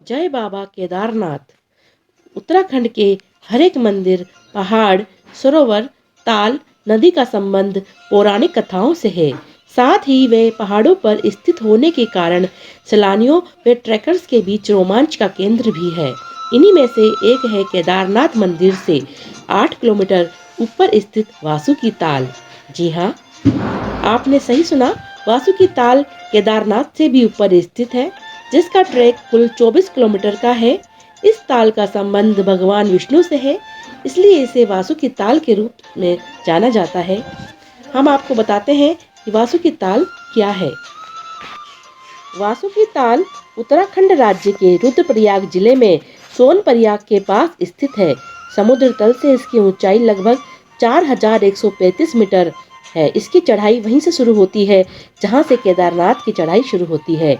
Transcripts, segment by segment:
जय बाबा केदारनाथ। उत्तराखंड के हर एक मंदिर, पहाड़, सरोवर, ताल, नदी का संबंध पौराणिक कथाओं से है। साथ ही वे पहाड़ों पर स्थित होने के कारण सैलानियों व ट्रैकर्स के बीच रोमांच का केंद्र भी है। इन्हीं में से एक है केदारनाथ मंदिर से 8 किलोमीटर ऊपर स्थित वासुकी ताल। जी हाँ, आपने सही सुना। वासुकी ताल केदारनाथ से भी ऊपर स्थित है, जिसका ट्रैक कुल 24 किलोमीटर का है। इस ताल का संबंध भगवान विष्णु से है, इसलिए इसे वासुकी ताल के रूप में जाना जाता है। हम आपको बताते हैं कि वासुकी ताल क्या है। वासुकी ताल उत्तराखंड राज्य के रुद्रप्रयाग जिले में सोनप्रयाग के पास स्थित है। समुद्र तल से इसकी ऊंचाई लगभग 4135 मीटर है। इसकी चढ़ाई वहीं से शुरू होती है जहां से केदारनाथ की चढ़ाई शुरू होती है।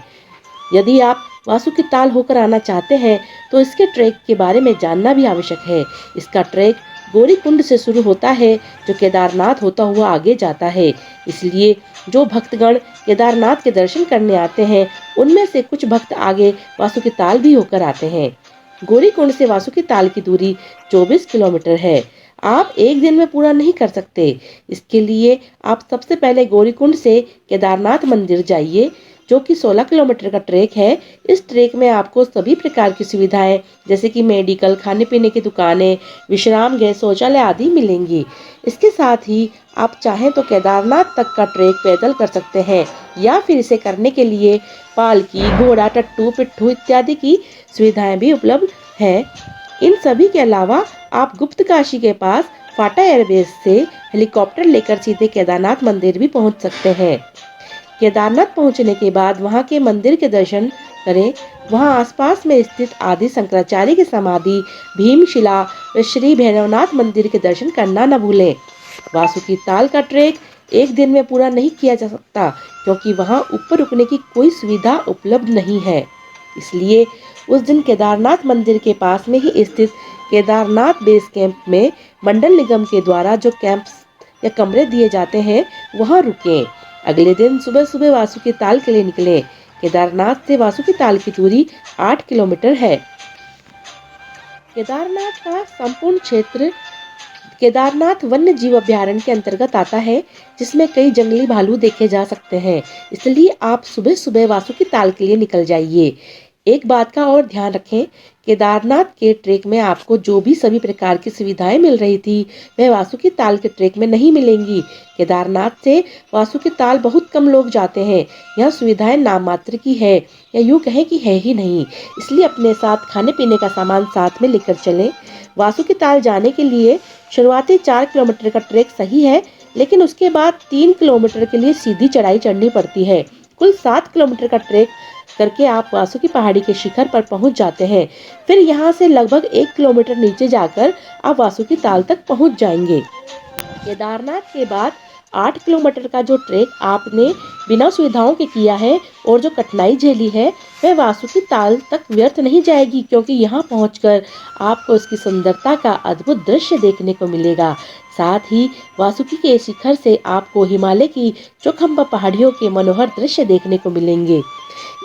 यदि आप वासुकी ताल होकर आना चाहते हैं तो इसके ट्रैक के बारे में जानना भी आवश्यक है। इसका ट्रैक गौरीकुंड से शुरू होता है, जो केदारनाथ होता हुआ आगे जाता है। इसलिए जो भक्तगण केदारनाथ के दर्शन करने आते हैं, उनमें से कुछ भक्त आगे वासुकी ताल भी होकर आते हैं। गौरीकुंड से वासुकी ताल की दूरी 24 किलोमीटर है। आप एक दिन में पूरा नहीं कर सकते। इसके लिए आप सबसे पहले गौरीकुंड से केदारनाथ मंदिर जाइए, जो कि 16 किलोमीटर का ट्रैक है। इस ट्रैक में आपको सभी प्रकार की सुविधाएं जैसे कि मेडिकल, खाने पीने की दुकानें, विश्राम गृह, शौचालय आदि मिलेंगी। इसके साथ ही आप चाहें तो केदारनाथ तक का ट्रैक पैदल कर सकते हैं, या फिर इसे करने के लिए पालकी, घोड़ा, टट्टू, पिट्ठू इत्यादि की सुविधाएं भी उपलब्ध हैं। इन सभी के अलावा आप गुप्तकाशी के पास फाटा एयरबेस से हेलीकॉप्टर लेकर सीधे केदारनाथ मंदिर भी पहुंच सकते हैं। केदारनाथ पहुंचने के बाद वहां के मंदिर के दर्शन करें। वहां आसपास में स्थित आदि शंकराचार्य की समाधि, भीमशिला व श्री भैरवनाथ मंदिर के दर्शन करना न भूलें। वासुकी ताल का ट्रैक एक दिन में पूरा नहीं किया जा सकता, क्योंकि वहां ऊपर रुकने की कोई सुविधा उपलब्ध नहीं है। इसलिए उस दिन केदारनाथ मंदिर के पास में ही स्थित केदारनाथ बेस कैंप में मंडल निगम के द्वारा जो कैंप्स या कमरे दिए जाते हैं, वहां रुकें। अगले दिन सुबह सुबह वासुकी ताल के लिए निकले। केदारनाथ से वासुकी ताल की दूरी 8 किलोमीटर है। केदारनाथ का संपूर्ण क्षेत्र केदारनाथ वन्य जीव अभयारण्य के अंतर्गत आता है, जिसमें कई जंगली भालू देखे जा सकते हैं। इसलिए आप सुबह सुबह वासुकी ताल के लिए निकल जाइए। एक बात का और ध्यान रखें, केदारनाथ के ट्रैक में आपको जो भी सभी प्रकार की सुविधाएं मिल रही थी, वह वासुकी ताल के ट्रैक में नहीं मिलेंगी। केदारनाथ से वासुकी ताल बहुत कम लोग जाते हैं। यह सुविधाएं नाम मात्र की है, या यूँ कहें कि है ही नहीं। इसलिए अपने साथ खाने पीने का सामान साथ में लेकर चलें। वासुकी ताल जाने के लिए शुरुआती 4 किलोमीटर का ट्रैक सही है, लेकिन उसके बाद 3 किलोमीटर के लिए सीधी चढ़ाई चढ़नी पड़ती है। कुल 7 किलोमीटर का ट्रैक करके आप वासुकी पहाड़ी के शिखर पर पहुंच जाते हैं। फिर यहाँ से लगभग 1 किलोमीटर नीचे जाकर आप वासुकी ताल तक पहुंच जाएंगे। केदारनाथ के बाद 8 किलोमीटर का जो ट्रैक आपने बिना सुविधाओं के किया है और जो कठिनाई झेली है, वह वासुकी ताल तक व्यर्थ नहीं जाएगी, क्योंकि यहाँ पहुंचकर आपको इसकी सुंदरता का अद्भुत दृश्य देखने को मिलेगा। साथ ही वासुकी के शिखर से आपको हिमालय की चौखंबा पहाड़ियों के मनोहर दृश्य देखने को मिलेंगे।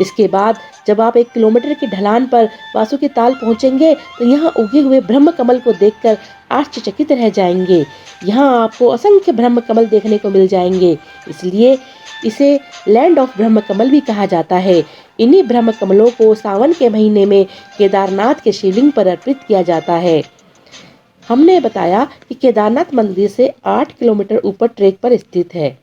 इसके बाद जब आप 1 किलोमीटर की ढलान पर वासुकी ताल पहुंचेंगे, तो यहाँ उगे हुए ब्रह्म कमल को देखकर आश्चर्यचकित रह जाएंगे। यहाँ आपको असंख्य ब्रह्म कमल देखने को मिल जाएंगे, इसलिए इसे लैंड ऑफ ब्रह्म कमल भी कहा जाता है। इन्हीं ब्रह्म कमलों को सावन के महीने में केदारनाथ के शिवलिंग पर अर्पित किया जाता है। हमने बताया कि केदारनाथ मंदिर से 8 किलोमीटर ऊपर ट्रैक पर स्थित है।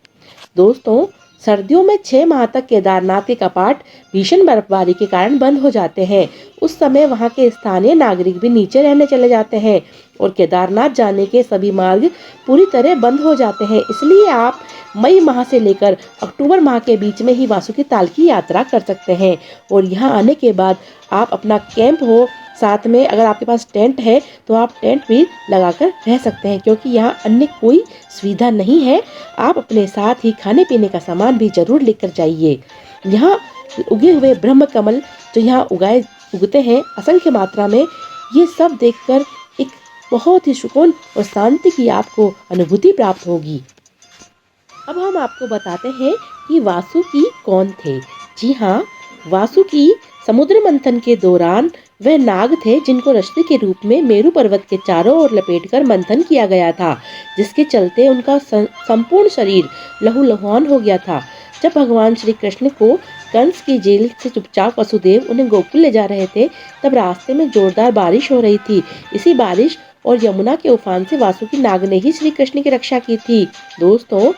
दोस्तों, सर्दियों में 6 माह तक केदारनाथ के कपाट भीषण बर्फबारी के कारण बंद हो जाते हैं। उस समय वहां के स्थानीय नागरिक भी नीचे रहने चले जाते हैं और केदारनाथ जाने के सभी मार्ग पूरी तरह बंद हो जाते हैं। इसलिए आप मई माह से लेकर अक्टूबर माह के बीच में ही वासुकी ताल की यात्रा कर सकते हैं। और यहाँ आने के बाद आप अपना कैंप हो, साथ में अगर आपके पास टेंट है तो आप टेंट भी लगाकर रह सकते हैं, क्योंकि यहाँ अन्य कोई सुविधा नहीं है। आप अपने साथ ही खाने पीने का सामान भी जरूर लेकर जाइए। यहाँ उगे हुए ब्रह्म कमल जो यहाँ उगते हैं असंख्य मात्रा में, ये सब देखकर एक बहुत ही सुकून और शांति की आपको अनुभूति प्राप्त होगी। अब हम आपको बताते हैं कि वासुकी कौन थे। जी हाँ, वासुकी समुद्र मंथन के दौरान वह नाग थे जिनको रस्सी के रूप में मेरु पर्वत के चारों ओर लपेटकर मंथन किया गया था, जिसके चलते उनका संपूर्ण शरीर लहूलुहान हो गया था। जब भगवान श्री कृष्ण को कंस की जेल से चुपचाप वसुदेव उन्हें गोकुल ले जा रहे थे, तब रास्ते में जोरदार बारिश हो रही थी। इसी बारिश और यमुना के उफान से वासुकी नाग ने ही श्री कृष्ण की रक्षा की थी। दोस्तों,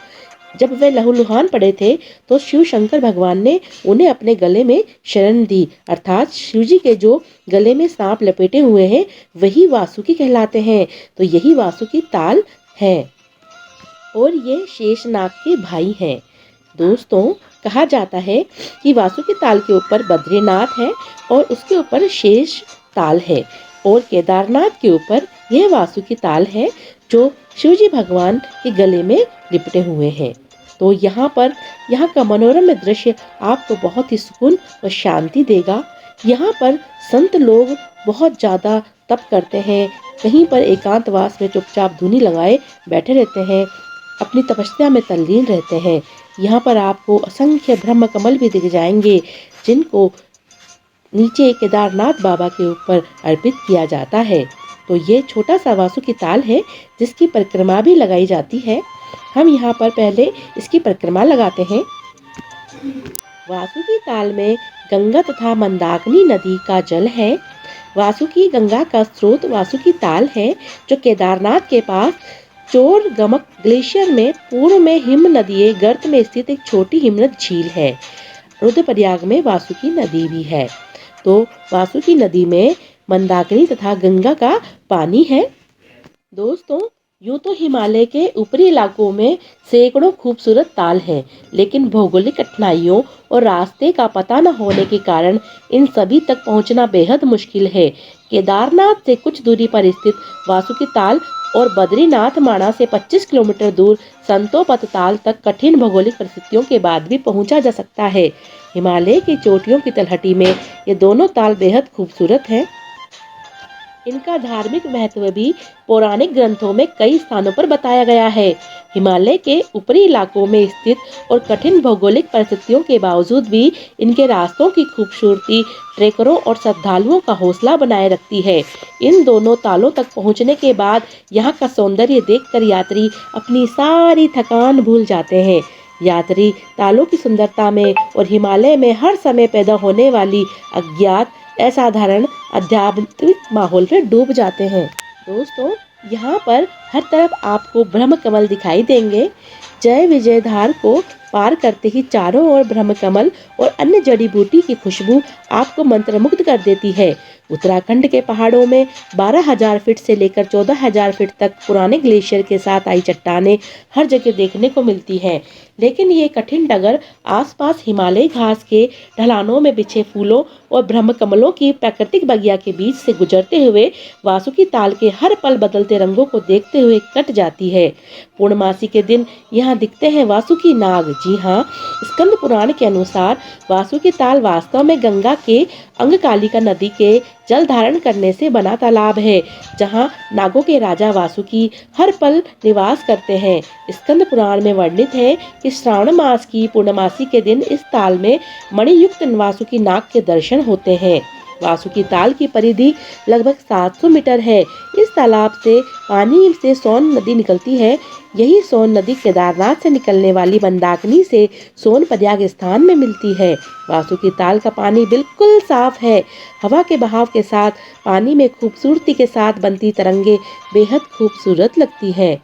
जब वे लहूलुहान पड़े थे तो शिव शंकर भगवान ने उन्हें अपने गले में शरण दी, अर्थात शिव जी के जो गले में सांप लपेटे हुए हैं वही वासुकी कहलाते हैं। तो यही वासुकी ताल है और ये शेषनाग के भाई हैं। दोस्तों, कहा जाता है कि वासुकी ताल के ऊपर बद्रीनाथ है और उसके ऊपर शेष ताल है और केदारनाथ के ऊपर यह वासुकी ताल है जो शिवजी भगवान के गले में लिपटे हुए हैं। तो यहाँ का मनोरम दृश्य आपको बहुत ही सुकून और शांति देगा। यहाँ पर संत लोग बहुत ज़्यादा तप करते हैं, कहीं पर एकांतवास में चुपचाप धुनी लगाए बैठे रहते हैं, अपनी तपस्या में तल्लीन रहते हैं। यहाँ पर आपको असंख्य ब्रह्म कमल भी दिख जाएंगे जिनको नीचे केदारनाथ बाबा के ऊपर अर्पित किया जाता है। तो ये छोटा सा वासुकी ताल है जिसकी परिक्रमा भी लगाई जाती है। हम यहाँ पर पहले इसकी परिक्रमा लगाते हैं। वासुकी ताल में गंगा तथा मंदाकिनी नदी का जल है। वासुकी गंगा का स्रोत वासुकी ताल है जो केदारनाथ के पास चोर गमक ग्लेशियर में पूर्व में हिम नदीय गर्त में स्थित एक छोटी हिमनद झील है। रुद्रप्रयाग में वासुकी नदी भी है। तो वासुकी नदी में मंदाकिनी तथा गंगा का पानी है। दोस्तों, यूँ तो हिमालय के ऊपरी इलाकों में सैकड़ों खूबसूरत ताल हैं, लेकिन भौगोलिक कठिनाइयों और रास्ते का पता न होने के कारण इन सभी तक पहुंचना बेहद मुश्किल है। केदारनाथ से कुछ दूरी पर स्थित वासुकी ताल और बद्रीनाथ माणा से 25 किलोमीटर दूर संतोपत ताल तक कठिन भौगोलिक परिस्थितियों के बाद भी पहुंचा जा सकता है। हिमालय की चोटियों की तलहटी में ये दोनों ताल बेहद खूबसूरत हैं। इनका धार्मिक महत्व भी पौराणिक ग्रंथों में कई स्थानों पर बताया गया है। हिमालय के ऊपरी इलाकों में स्थित और कठिन भौगोलिक परिस्थितियों के बावजूद भी इनके रास्तों की खूबसूरती ट्रेकरों और श्रद्धालुओं का हौसला बनाए रखती है। इन दोनों तालों तक पहुंचने के बाद यहाँ का सौंदर्य देखकर यात्री अपनी सारी थकान भूल जाते हैं। यात्री तालों की सुंदरता में और हिमालय में हर समय पैदा होने वाली अज्ञात असाधारण आध्यात्मिक माहौल में डूब जाते हैं। दोस्तों, यहाँ पर हर तरफ आपको ब्रह्म कमल दिखाई देंगे। जय विजयधार को पार करते ही चारों ओर ब्रह्म कमल और अन्य जड़ी बूटी की खुशबू आपको मंत्रमुग्ध कर देती है। उत्तराखंड के पहाड़ों में 12,000 फीट से लेकर 14,000 फीट तक पुराने ग्लेशियर के साथ आई चट्टानें हर जगह देखने को मिलती हैं, लेकिन ये कठिन डगर आसपास हिमालयी घास के ढलानों में बिछे फूलों और ब्रह्म कमलों की प्राकृतिक बगिया के बीच से गुजरते हुए वासुकी ताल के हर पल बदलते रंगों को देखते हुए कट जाती है। पूर्णमासी के दिन यहाँ दिखते हैं वासुकी नाग। जी हाँ, स्कंद पुराण के अनुसार वासुकी ताल वास्तव में गंगा के अंगकालिका नदी के जल धारण करने से बना तालाब है, जहाँ नागों के राजा वासुकी हर पल निवास करते हैं। स्कंद पुराण में वर्णित है कि श्रावण मास की पूर्णमासी के दिन इस ताल में मणियुक्त वासुकी नाग के दर्शन होते हैं। वासुकी ताल की परिधि लगभग 700 मीटर है। इस तालाब से पानी से सोन नदी निकलती है। यही सोन नदी केदारनाथ से निकलने वाली मंदाकिनी से सोनप्रयाग स्थान में मिलती है। वासुकी ताल का पानी बिल्कुल साफ है। हवा के बहाव के साथ पानी में खूबसूरती के साथ बनती तरंगे बेहद खूबसूरत लगती हैं।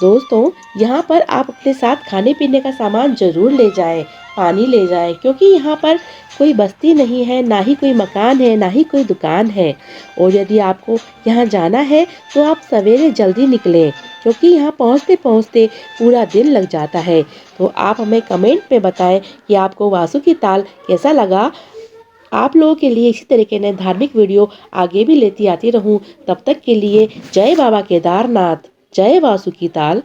दोस्तों, यहाँ पर आप अपने साथ खाने पीने का सामान जरूर ले जाएं, पानी ले जाएं, क्योंकि यहाँ पर कोई बस्ती नहीं है, ना ही कोई मकान है, ना ही कोई दुकान है। और यदि आपको यहाँ जाना है तो आप सवेरे जल्दी निकलें, क्योंकि यहाँ पहुँचते पहुँचते पूरा दिन लग जाता है। तो आप हमें कमेंट में बताएं कि आपको वासुकी ताल कैसा लगा। आप लोगों के लिए इसी तरीके ने धार्मिक वीडियो आगे भी लेती आती रहूं। तब तक के लिए जय बाबा केदारनाथ, जय वासुकी ताल।